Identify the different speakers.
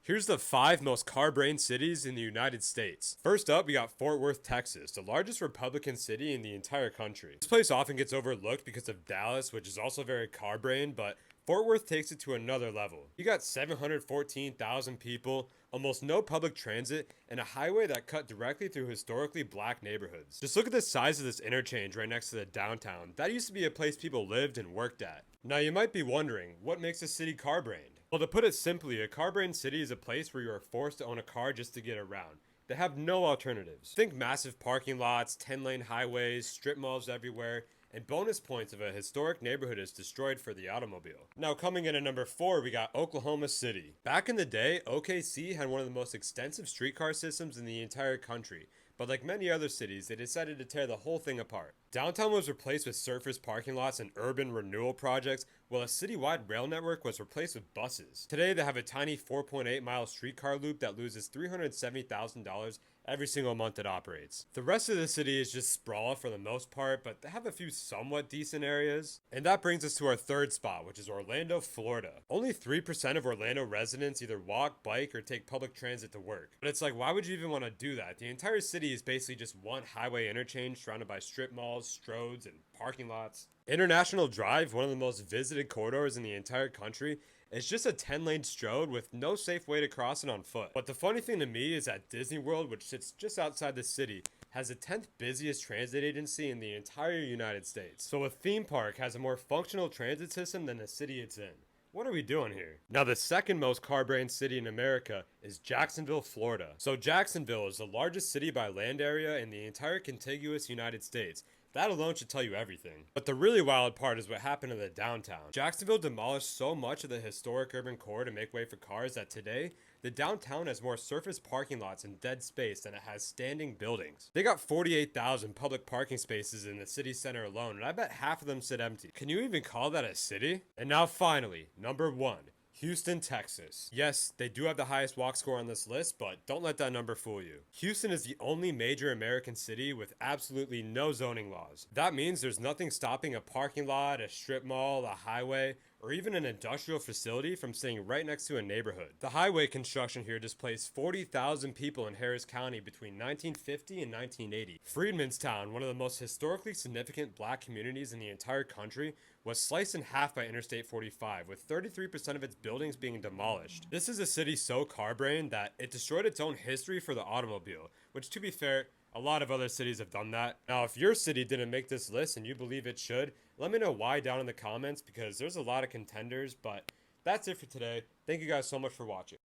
Speaker 1: Here's the 5 most car-brained cities in the United States. First up, we got Fort Worth, Texas, the largest Republican city in the entire country. This place often gets overlooked because of Dallas, which is also very car-brained, but Fort Worth takes it to another level. You got 714,000 people, almost no public transit, and a highway that cut directly through historically black neighborhoods. Just look at the size of this interchange right next to the downtown. That used to be a place people lived and worked at. Now you might be wondering, what makes a city car-brained? Well, to put it simply, a car-brained city is a place where you are forced to own a car just to get around. They have no alternatives. Think massive parking lots, 10-lane highways, strip malls everywhere, and bonus points if a historic neighborhood is destroyed for the automobile. Now coming in at number 4, we got Oklahoma City. Back in the day, OKC had one of the most extensive streetcar systems in the entire country, but like many other cities, they decided to tear the whole thing apart. Downtown was replaced with surface parking lots and urban renewal projects, while a citywide rail network was replaced with buses. Today, they have a tiny 4.8-mile streetcar loop that loses $370,000 every single month it operates. The rest of the city is just sprawl for the most part, but they have a few somewhat decent areas. And that brings us to our third spot, which is Orlando, Florida. Only 3% of Orlando residents either walk, bike, or take public transit to work. But it's like, why would you even want to do that? The entire city is basically just one highway interchange surrounded by strip malls, stroads, and parking lots. International Drive, one of the most visited corridors in the entire country, is just a 10-lane strode with no safe way to cross it on foot. But the funny thing to me is that Disney World, which sits just outside the city, has the 10th busiest transit agency in the entire United States. So a theme park has a more functional transit system than the city it's in. What are we doing here? Now, the second most car-brained city in America is Jacksonville, Florida. So Jacksonville is the largest city by land area in the entire contiguous United States. That alone should tell you everything. But the really wild part is what happened in the downtown. Jacksonville demolished so much of the historic urban core to make way for cars that today, the downtown has more surface parking lots and dead space than it has standing buildings. They got 48,000 public parking spaces in the city center alone, and I bet half of them sit empty. Can you even call that a city? And now finally, number 1. Houston, Texas. Yes, they do have the highest walk score on this list, but don't let that number fool you. Houston is the only major American city with absolutely no zoning laws. That means there's nothing stopping a parking lot, a strip mall, a highway, or even an industrial facility from sitting right next to a neighborhood. The highway construction here displaced 40,000 people in Harris County between 1950 and 1980. Freedmanstown, one of the most historically significant black communities in the entire country, was sliced in half by Interstate 45, with 33% of its buildings being demolished. This is a city so car-brained that it destroyed its own history for the automobile, which, to be fair, a lot of other cities have done that. Now, if your city didn't make this list and you believe it should, let me know why down in the comments, because there's a lot of contenders, but that's it for today. Thank you guys so much for watching.